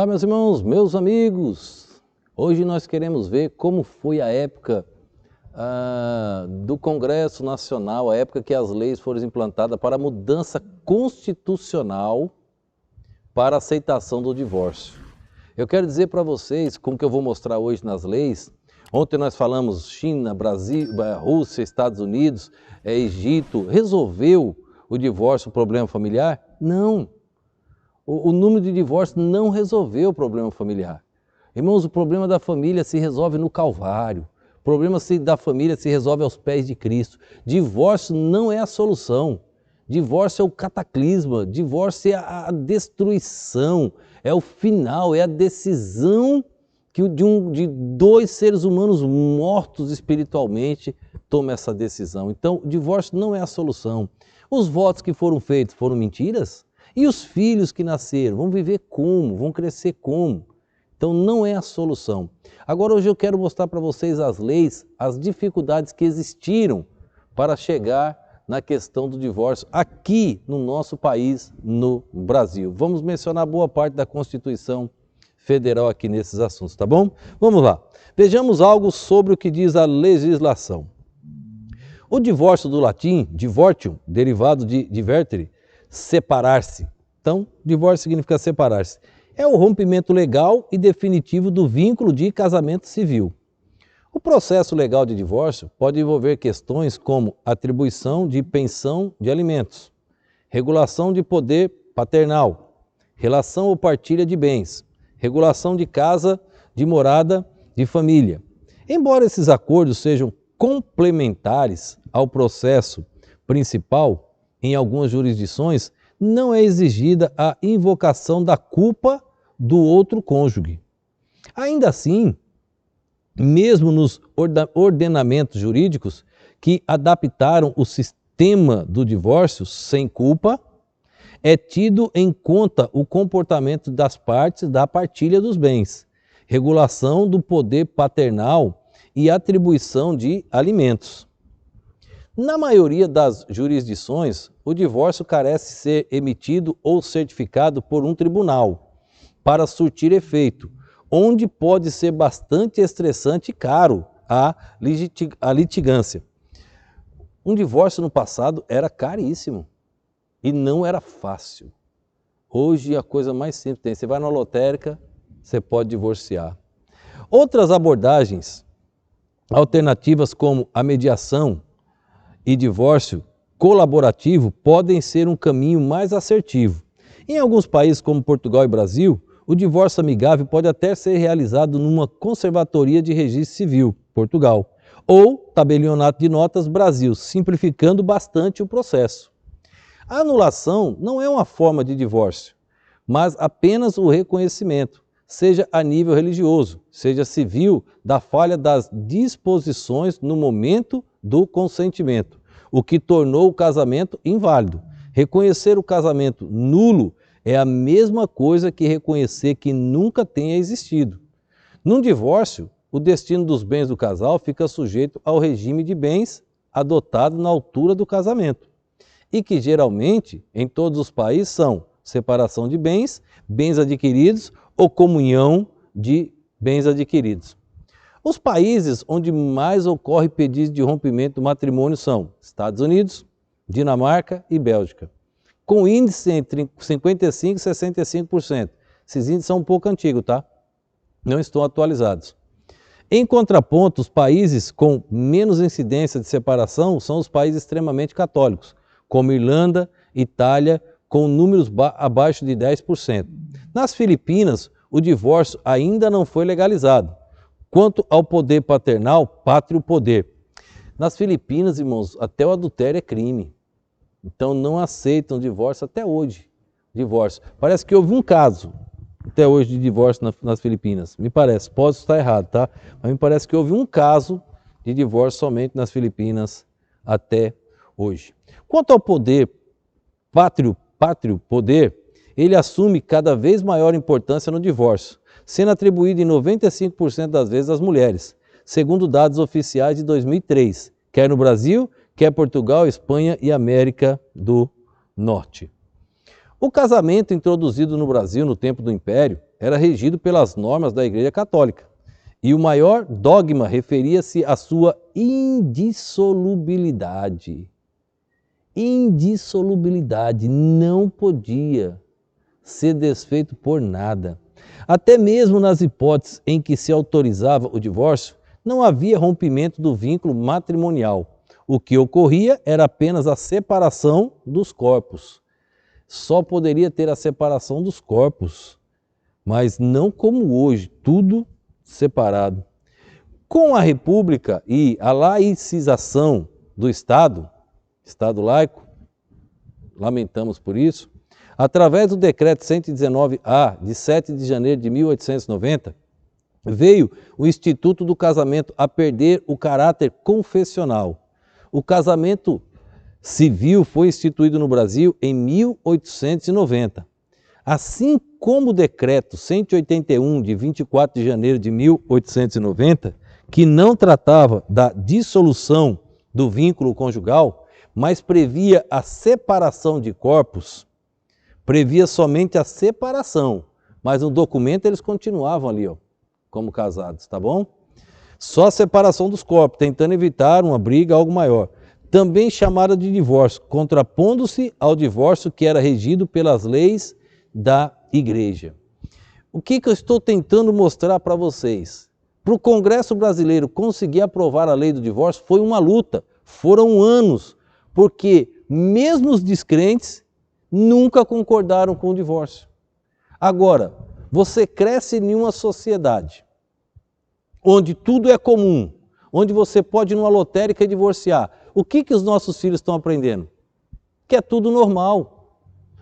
Olá, meus irmãos, meus amigos. Hoje nós queremos ver como foi a época do Congresso Nacional, a época que as leis foram implantadas para a mudança constitucional para a aceitação do divórcio. Eu quero dizer para vocês, como que eu vou mostrar hoje nas leis. Ontem nós falamos China, Brasil, Rússia, Estados Unidos, Egito. Resolveu o divórcio, o problema familiar? Não. O número de divórcios não resolveu o problema familiar. Irmãos, o problema da família se resolve no Calvário. O problema da família se resolve aos pés de Cristo. Divórcio não é a solução. Divórcio é o cataclisma. Divórcio é a destruição. É o final, é a decisão de dois seres humanos mortos espiritualmente toma essa decisão. Então, o divórcio não é a solução. Os votos que foram feitos foram mentiras? E os filhos que nasceram vão viver como? Vão crescer como? Então não é a solução. Agora hoje eu quero mostrar para vocês as leis, as dificuldades que existiram para chegar na questão do divórcio aqui no nosso país, no Brasil. Vamos mencionar boa parte da Constituição Federal aqui nesses assuntos, tá bom? Vamos lá. Vejamos algo sobre o que diz a legislação. O divórcio do latim, divortium, derivado de divertere, separar-se. Então, divórcio significa separar-se. É o rompimento legal e definitivo do vínculo de casamento civil. O processo legal de divórcio pode envolver questões como atribuição de pensão de alimentos, regulação de poder paternal, relação ou partilha de bens, regulação de casa, de morada, de família. Embora esses acordos sejam complementares ao processo principal, em algumas jurisdições, não é exigida a invocação da culpa do outro cônjuge. Ainda assim, mesmo nos ordenamentos jurídicos que adaptaram o sistema do divórcio sem culpa, é tido em conta o comportamento das partes da partilha dos bens, regulação do poder paternal e atribuição de alimentos. Na maioria das jurisdições, o divórcio carece ser emitido ou certificado por um tribunal para surtir efeito, onde pode ser bastante estressante e caro a litigância. Um divórcio no passado era caríssimo e não era fácil. Hoje a coisa mais simples tem. Você vai na lotérica, você pode divorciar. Outras abordagens alternativas como a mediação e divórcio colaborativo podem ser um caminho mais assertivo. Em alguns países como Portugal e Brasil, o divórcio amigável pode até ser realizado numa conservatoria de registro civil, Portugal, ou tabelionato de notas, Brasil, simplificando bastante o processo. A anulação não é uma forma de divórcio, mas apenas o reconhecimento, seja a nível religioso, seja civil, da falha das disposições no momento do consentimento, o que tornou o casamento inválido. Reconhecer o casamento nulo é a mesma coisa que reconhecer que nunca tenha existido. Num divórcio, o destino dos bens do casal fica sujeito ao regime de bens adotado na altura do casamento, e que geralmente, em todos os países, são separação de bens, bens adquiridos ou comunhão de bens adquiridos. Os países onde mais ocorre pedido de rompimento do matrimônio são Estados Unidos, Dinamarca e Bélgica, com índice entre 55% e 65%. Esses índices são um pouco antigos, tá? Não estão atualizados. Em contraponto, os países com menos incidência de separação são os países extremamente católicos, como Irlanda, Itália, com números abaixo de 10%. Nas Filipinas, o divórcio ainda não foi legalizado. Quanto ao poder paternal, pátrio poder. Nas Filipinas, irmãos, até o adultério é crime. Então não aceitam divórcio até hoje. Divórcio. Parece que houve um caso até hoje de divórcio nas Filipinas. Me parece, posso estar errado, tá? Mas me parece que houve um caso de divórcio somente nas Filipinas até hoje. Quanto ao poder, pátrio poder, ele assume cada vez maior importância no divórcio, sendo atribuído em 95% das vezes às mulheres, segundo dados oficiais de 2003, quer no Brasil, quer Portugal, Espanha e América do Norte. O casamento introduzido no Brasil no tempo do Império era regido pelas normas da Igreja Católica. E o maior dogma referia-se à sua indissolubilidade. Indissolubilidade, não podia ser desfeito por nada. Até mesmo nas hipóteses em que se autorizava o divórcio, não havia rompimento do vínculo matrimonial. O que ocorria era apenas a separação dos corpos. Só poderia ter a separação dos corpos, mas não como hoje, tudo separado. Com a República e a laicização do Estado laico, lamentamos por isso, através do Decreto 119-A, de 7 de janeiro de 1890, veio o Instituto do Casamento a perder o caráter confessional. O casamento civil foi instituído no Brasil em 1890. Assim como o Decreto 181, de 24 de janeiro de 1890, que não tratava da dissolução do vínculo conjugal, mas previa a separação de corpos, previa somente a separação, mas no documento eles continuavam ali, como casados, tá bom? Só a separação dos corpos, tentando evitar uma briga, algo maior. Também chamada de divórcio, contrapondo-se ao divórcio que era regido pelas leis da Igreja. O que eu estou tentando mostrar para vocês? Para o Congresso Brasileiro conseguir aprovar a lei do divórcio foi uma luta, foram anos, porque mesmo os descrentes nunca concordaram com o divórcio. Agora, você cresce em uma sociedade onde tudo é comum, onde você pode ir numa lotérica e divorciar. O que os nossos filhos estão aprendendo? Que é tudo normal.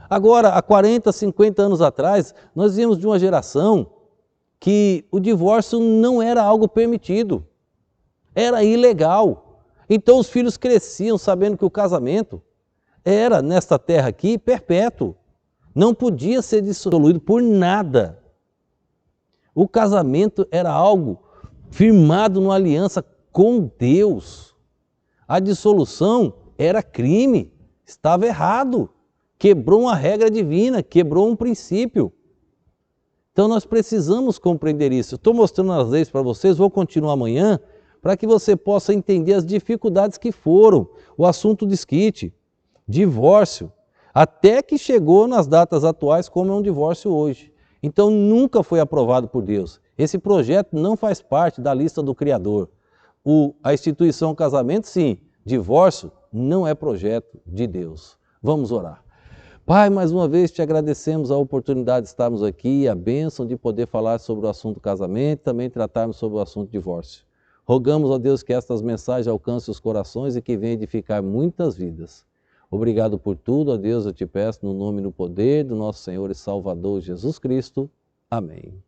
Agora, há 40, 50 anos atrás, nós viemos de uma geração que o divórcio não era algo permitido, era ilegal. Então os filhos cresciam sabendo que o casamento era, nesta terra aqui, perpétuo. Não podia ser dissoluído por nada. O casamento era algo firmado numa aliança com Deus. A dissolução era crime, estava errado. Quebrou uma regra divina, quebrou um princípio. Então nós precisamos compreender isso. Estou mostrando as leis para vocês, vou continuar amanhã, para que você possa entender as dificuldades que foram. O assunto desquite, divórcio, até que chegou nas datas atuais como é um divórcio hoje. Então nunca foi aprovado por Deus. Esse projeto não faz parte da lista do Criador. A instituição casamento, sim. Divórcio não é projeto de Deus. Vamos orar. Pai, mais uma vez te agradecemos a oportunidade de estarmos aqui e a bênção de poder falar sobre o assunto casamento e também tratarmos sobre o assunto divórcio. Rogamos a Deus que estas mensagens alcancem os corações e que venham edificar muitas vidas. Obrigado por tudo, ó Deus, eu te peço no nome e no poder do nosso Senhor e Salvador Jesus Cristo. Amém.